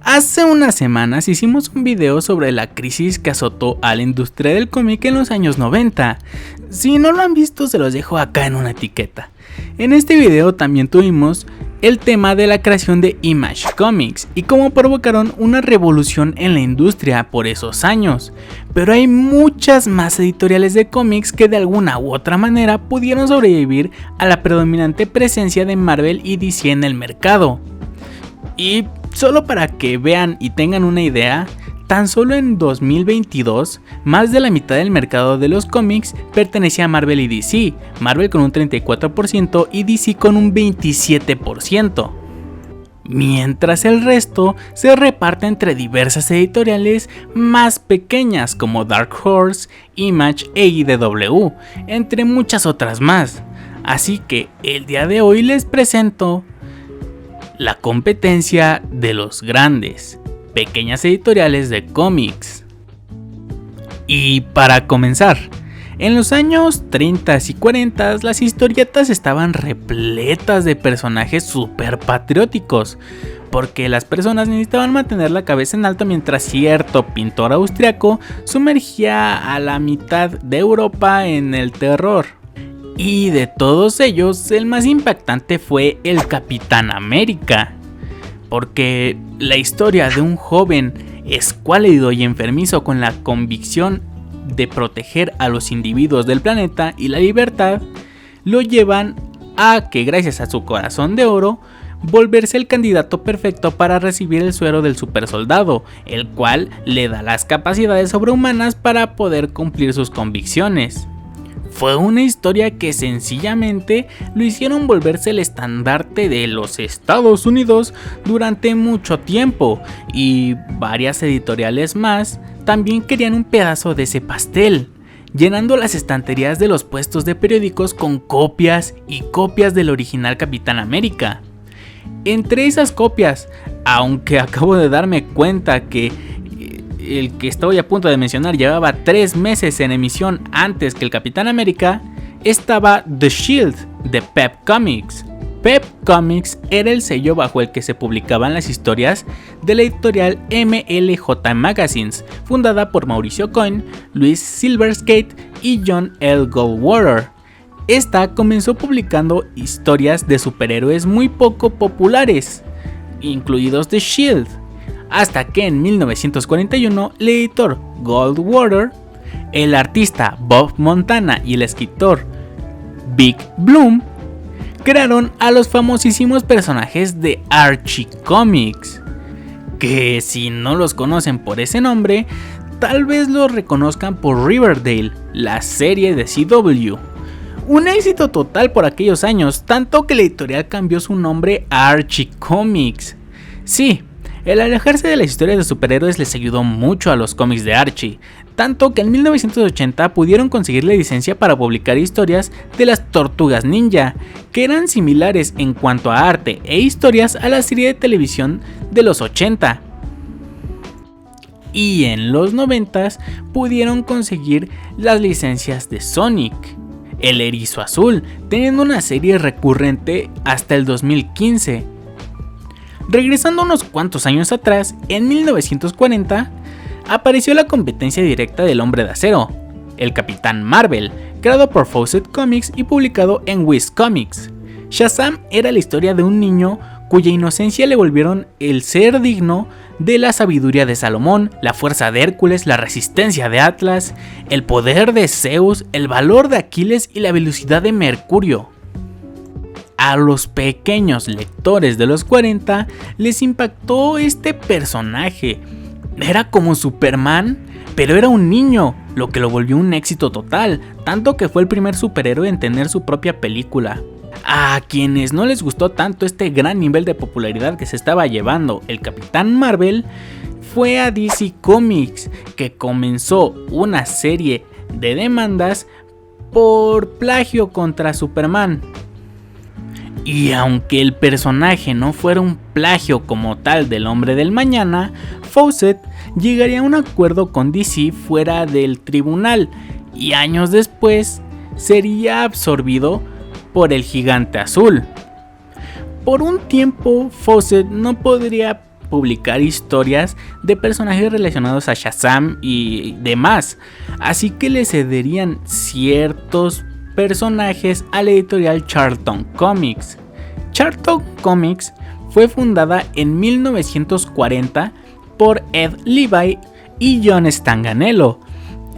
Hace unas semanas hicimos un video sobre la crisis que azotó a la industria del cómic en los años 90. Si no lo han visto, se los dejo acá en una etiqueta. En este video también tuvimos el tema de la creación de Image Comics y cómo provocaron una revolución en la industria por esos años. Pero hay muchas más editoriales de cómics que de alguna u otra manera pudieron sobrevivir a la predominante presencia de Marvel y DC en el mercado. Y solo para que vean y tengan una idea, tan solo en 2022, más de la mitad del mercado de los cómics pertenecía a Marvel y DC, Marvel con un 34% y DC con un 27%. Mientras el resto se reparte entre diversas editoriales más pequeñas como Dark Horse, Image e IDW, entre muchas otras más. Así que el día de hoy les presento la competencia de los grandes, pequeñas editoriales de cómics. Y para comenzar, en los años 30 y 40 las historietas estaban repletas de personajes super patrióticos, porque las personas necesitaban mantener la cabeza en alto mientras cierto pintor austriaco sumergía a la mitad de Europa en el terror. Y de todos ellos, el más impactante fue el Capitán América, porque la historia de un joven escuálido y enfermizo con la convicción de proteger a los individuos del planeta y la libertad, lo llevan a que, gracias a su corazón de oro, volverse el candidato perfecto para recibir el suero del supersoldado, el cual le da las capacidades sobrehumanas para poder cumplir sus convicciones. Fue una historia que sencillamente lo hicieron volverse el estandarte de los Estados Unidos durante mucho tiempo, y varias editoriales más también querían un pedazo de ese pastel, llenando las estanterías de los puestos de periódicos con copias y copias del original Capitán América. Entre esas copias, aunque acabo de darme cuenta que el que estoy a punto de mencionar llevaba 3 meses en emisión antes que el Capitán América, estaba The Shield de Pep Comics. Pep Comics era el sello bajo el que se publicaban las historias de la editorial MLJ Magazines, fundada por Mauricio Coyne, Louis Silverskate y John L. Goldwater. Esta comenzó publicando historias de superhéroes muy poco populares, incluidos The Shield, hasta que en 1941 el editor Goldwater, el artista Bob Montana y el escritor Vic Bloom crearon a los famosísimos personajes de Archie Comics, que si no los conocen por ese nombre, tal vez los reconozcan por Riverdale, la serie de CW. Un éxito total por aquellos años, tanto que la editorial cambió su nombre a Archie Comics. Sí, el alejarse de las historias de superhéroes les ayudó mucho a los cómics de Archie, tanto que en 1980 pudieron conseguir la licencia para publicar historias de las Tortugas Ninja, que eran similares en cuanto a arte e historias a la serie de televisión de los 80. Y en los 90 pudieron conseguir las licencias de Sonic, el Erizo Azul, teniendo una serie recurrente hasta el 2015. Regresando unos cuantos años atrás, en 1940, apareció la competencia directa del Hombre de Acero, el Capitán Marvel, creado por Fawcett Comics y publicado en Wiz Comics. Shazam era la historia de un niño cuya inocencia le volvieron el ser digno de la sabiduría de Salomón, la fuerza de Hércules, la resistencia de Atlas, el poder de Zeus, el valor de Aquiles y la velocidad de Mercurio. A los pequeños lectores de los 40 les impactó este personaje. Era como Superman, pero era un niño, lo que lo volvió un éxito total, tanto que fue el primer superhéroe en tener su propia película. A quienes no les gustó tanto este gran nivel de popularidad que se estaba llevando el Capitán Marvel, fue a DC Comics, que comenzó una serie de demandas por plagio contra Superman. Y aunque el personaje no fuera un plagio como tal del Hombre del Mañana, Fawcett llegaría a un acuerdo con DC fuera del tribunal y años después sería absorbido por el Gigante Azul. Por un tiempo, Fawcett no podría publicar historias de personajes relacionados a Shazam y demás, así que le cederían ciertos personajes a la editorial Charlton Comics. Charlton Comics fue fundada en 1940 por Ed Levi y John Stanganello.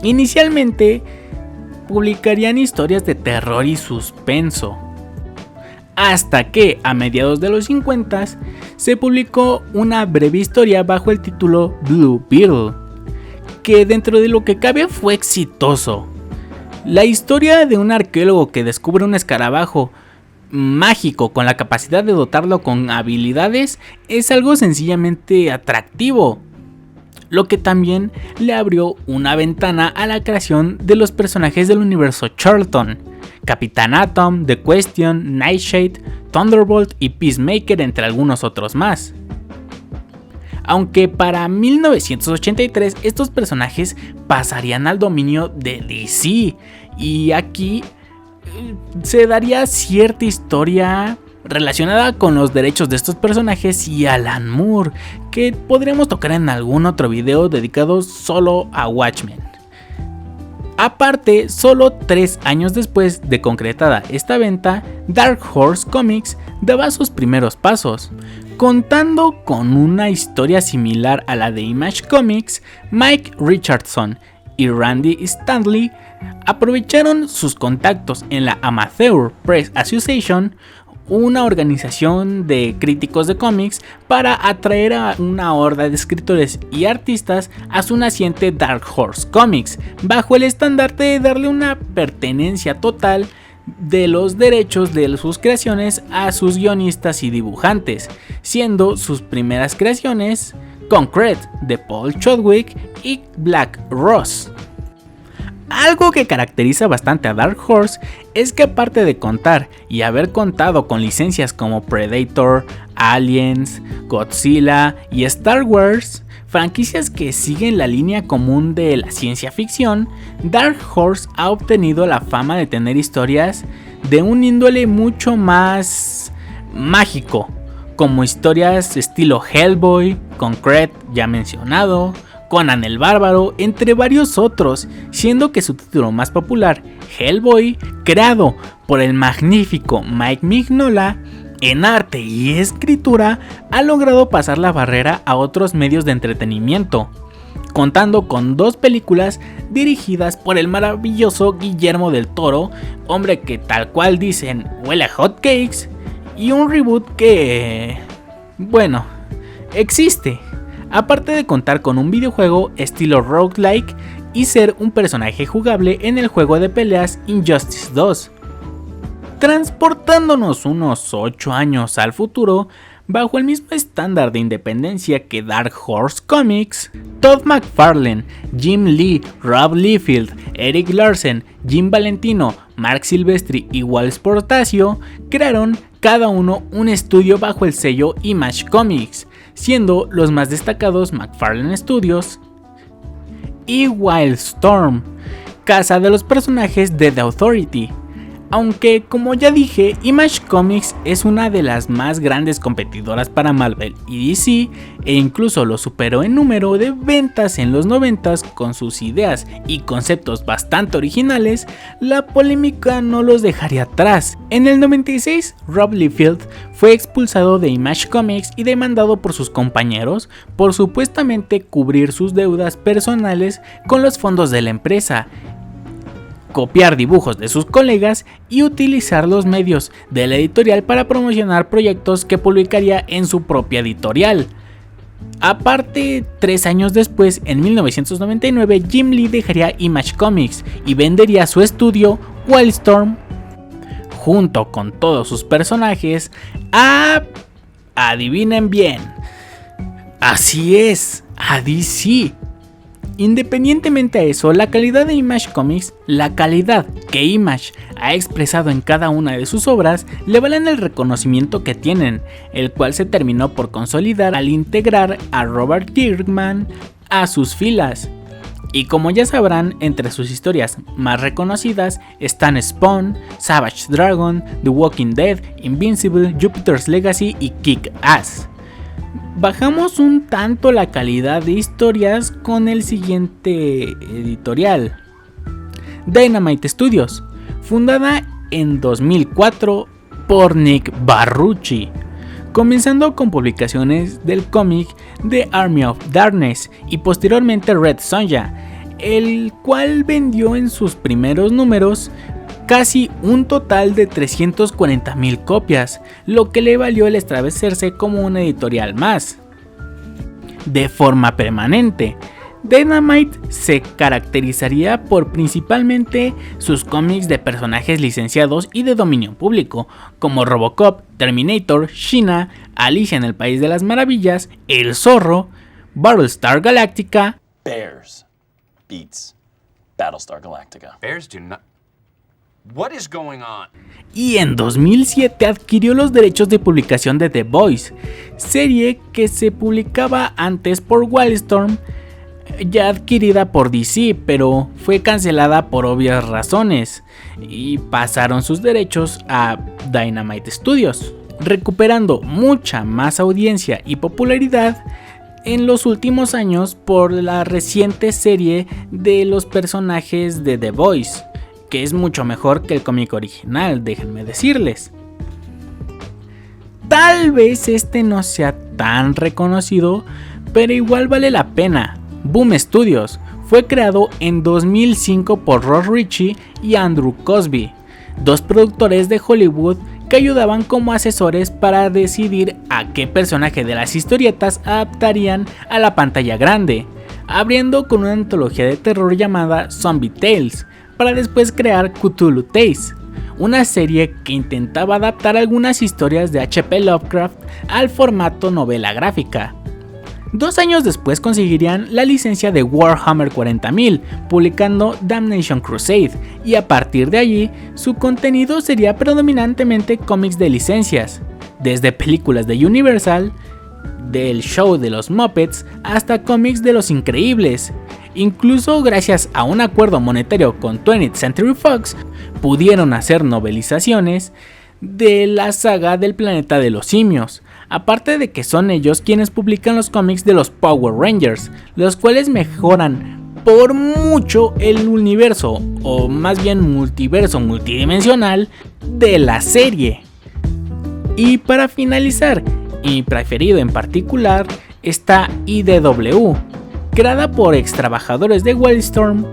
Inicialmente publicarían historias de terror y suspenso, hasta que a mediados de los 50 se publicó una breve historia bajo el título Blue Beetle, que dentro de lo que cabe fue exitoso. La historia de un arqueólogo que descubre un escarabajo mágico con la capacidad de dotarlo con habilidades es algo sencillamente atractivo, lo que también le abrió una ventana a la creación de los personajes del universo Charlton: Capitán Atom, The Question, Nightshade, Thunderbolt y Peacemaker, entre algunos otros más. Aunque para 1983 estos personajes pasarían al dominio de DC, y aquí se daría cierta historia relacionada con los derechos de estos personajes y Alan Moore, que podríamos tocar en algún otro video dedicado solo a Watchmen. Aparte, solo 3 años después de concretada esta venta, Dark Horse Comics daba sus primeros pasos. Contando con una historia similar a la de Image Comics, Mike Richardson y Randy Stanley aprovecharon sus contactos en la Amateur Press Association, una organización de críticos de cómics, para atraer a una horda de escritores y artistas a su naciente Dark Horse Comics, bajo el estandarte de darle una pertenencia total de los derechos de sus creaciones a sus guionistas y dibujantes, siendo sus primeras creaciones Concrete de Paul Chadwick y Black Rose. Algo que caracteriza bastante a Dark Horse es que, aparte de contar y haber contado con licencias como Predator, Aliens, Godzilla y Star Wars, franquicias que siguen la línea común de la ciencia ficción, Dark Horse ha obtenido la fama de tener historias de un índole mucho más mágico, como historias estilo Hellboy, Concrete ya mencionado, Conan el Bárbaro, entre varios otros, siendo que su título más popular, Hellboy, creado por el magnífico Mike Mignola, en arte y escritura, ha logrado pasar la barrera a otros medios de entretenimiento, contando con 2 películas dirigidas por el maravilloso Guillermo del Toro, hombre que, tal cual dicen, huele a hot cakes, y un reboot que, bueno, existe, aparte de contar con un videojuego estilo roguelike y ser un personaje jugable en el juego de peleas Injustice 2. Transportándonos unos 8 años al futuro, bajo el mismo estándar de independencia que Dark Horse Comics, Todd McFarlane, Jim Lee, Rob Liefeld, Eric Larsen, Jim Valentino, Mark Silvestri y Walt Portacio crearon cada uno un estudio bajo el sello Image Comics, siendo los más destacados McFarlane Studios y Wildstorm, casa de los personajes de The Authority. Aunque, como ya dije, Image Comics es una de las más grandes competidoras para Marvel y DC, e incluso lo superó en número de ventas en los 90s con sus ideas y conceptos bastante originales, la polémica no los dejaría atrás. En el 96, Rob Liefeld fue expulsado de Image Comics y demandado por sus compañeros por supuestamente cubrir sus deudas personales con los fondos de la empresa, copiar dibujos de sus colegas y utilizar los medios de la editorial para promocionar proyectos que publicaría en su propia editorial. Aparte, 3 años después, en 1999, Jim Lee dejaría Image Comics y vendería su estudio Wildstorm, junto con todos sus personajes, a... adivinen bien, así es, a DC. Independientemente a eso, la calidad de Image Comics, la calidad que Image ha expresado en cada una de sus obras, le valen el reconocimiento que tienen, el cual se terminó por consolidar al integrar a Robert Kirkman a sus filas. Y como ya sabrán, entre sus historias más reconocidas están Spawn, Savage Dragon, The Walking Dead, Invincible, Jupiter's Legacy y Kick-Ass. Bajamos un tanto la calidad de historias con el siguiente editorial. Dynamite Studios, fundada en 2004 por Nick Barrucci, comenzando con publicaciones del cómic The Army of Darkness y posteriormente Red Sonja, el cual vendió en sus primeros números casi un total de 340,000 copias, lo que le valió el establecerse como una editorial más. De forma permanente, Dynamite se caracterizaría por principalmente sus cómics de personajes licenciados y de dominio público, como Robocop, Terminator, Sheena, Alicia en el País de las Maravillas, El Zorro, Battlestar Galactica, Bears beats Battlestar Galactica. Bears do not. What is going on? Y en 2007 adquirió los derechos de publicación de The Boys, serie que se publicaba antes por Wildstorm, ya adquirida por DC, pero fue cancelada por obvias razones y pasaron sus derechos a Dynamite Studios, recuperando mucha más audiencia y popularidad en los últimos años por la reciente serie de los personajes de The Boys, que es mucho mejor que el cómic original, déjenme decirles. Tal vez este no sea tan reconocido, pero igual vale la pena. Boom Studios fue creado en 2005 por Ross Ritchie y Andrew Cosby, dos productores de Hollywood que ayudaban como asesores para decidir a qué personaje de las historietas adaptarían a la pantalla grande, abriendo con una antología de terror llamada Zombie Tales, para después crear Cthulhu Tales, una serie que intentaba adaptar algunas historias de H.P. Lovecraft al formato novela gráfica. 2 años después conseguirían la licencia de Warhammer 40,000, publicando Damnation Crusade, y a partir de allí su contenido sería predominantemente cómics de licencias, desde películas de Universal, del show de los Muppets, hasta cómics de Los Increíbles. Incluso gracias a un acuerdo monetario con 20th Century Fox, pudieron hacer novelizaciones de la saga del planeta de los simios, aparte de que son ellos quienes publican los cómics de los Power Rangers, los cuales mejoran por mucho el universo, o más bien multiverso multidimensional, de la serie. Y para finalizar, mi preferido en particular, está IDW, creada por ex trabajadores de Wildstorm.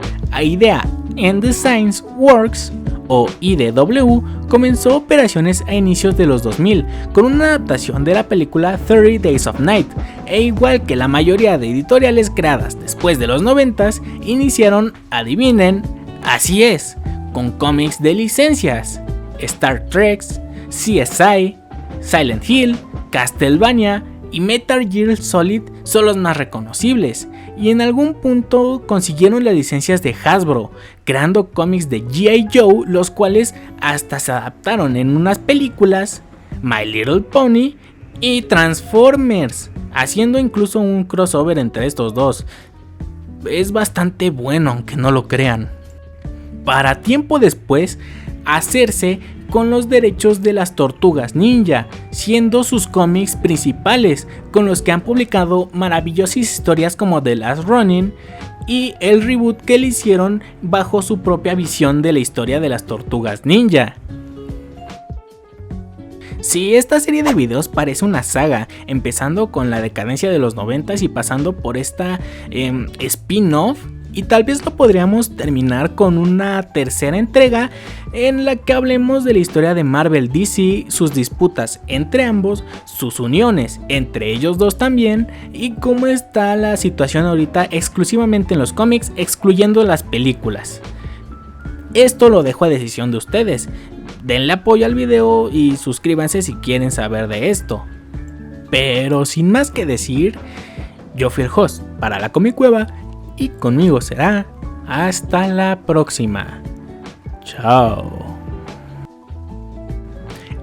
Idea and Designs Works, o IDW, comenzó operaciones a inicios de los 2000 con una adaptación de la película 30 Days of Night, e igual que la mayoría de editoriales creadas después de los 90s, iniciaron, adivinen, así es, con cómics de licencias. Star Trek, CSI, Silent Hill, Castlevania y Metal Gear Solid son los más reconocibles, y en algún punto consiguieron las licencias de Hasbro, creando cómics de G.I. Joe, los cuales hasta se adaptaron en unas películas, My Little Pony y Transformers, haciendo incluso un crossover entre estos dos. Es bastante bueno, aunque no lo crean. Para tiempo después, hacerse con los derechos de las Tortugas Ninja, siendo sus cómics principales, con los que han publicado maravillosas historias como The Last Ronin y el reboot que le hicieron bajo su propia visión de la historia de las Tortugas Ninja. Sí, esta serie de videos parece una saga, empezando con la decadencia de los 90s y pasando por esta spin-off. Y tal vez lo podríamos terminar con una tercera entrega en la que hablemos de la historia de Marvel DC, sus disputas entre ambos, sus uniones entre ellos dos también, y cómo está la situación ahorita exclusivamente en los cómics, excluyendo las películas. Esto lo dejo a decisión de ustedes. Denle apoyo al video y suscríbanse si quieren saber de esto. Pero sin más que decir, yo fui el host para la Comicueva, y conmigo será hasta la próxima. Chao.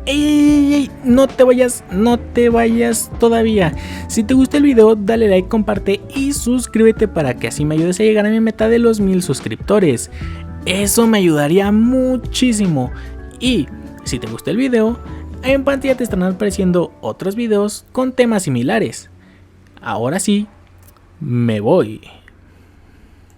¡Ey! No te vayas todavía. Si te gusta el video, dale like, comparte y suscríbete para que así me ayudes a llegar a mi meta de los 1000 suscriptores. Eso me ayudaría muchísimo. Y si te gusta el video, en pantalla te estarán apareciendo otros videos con temas similares. Ahora sí, me voy.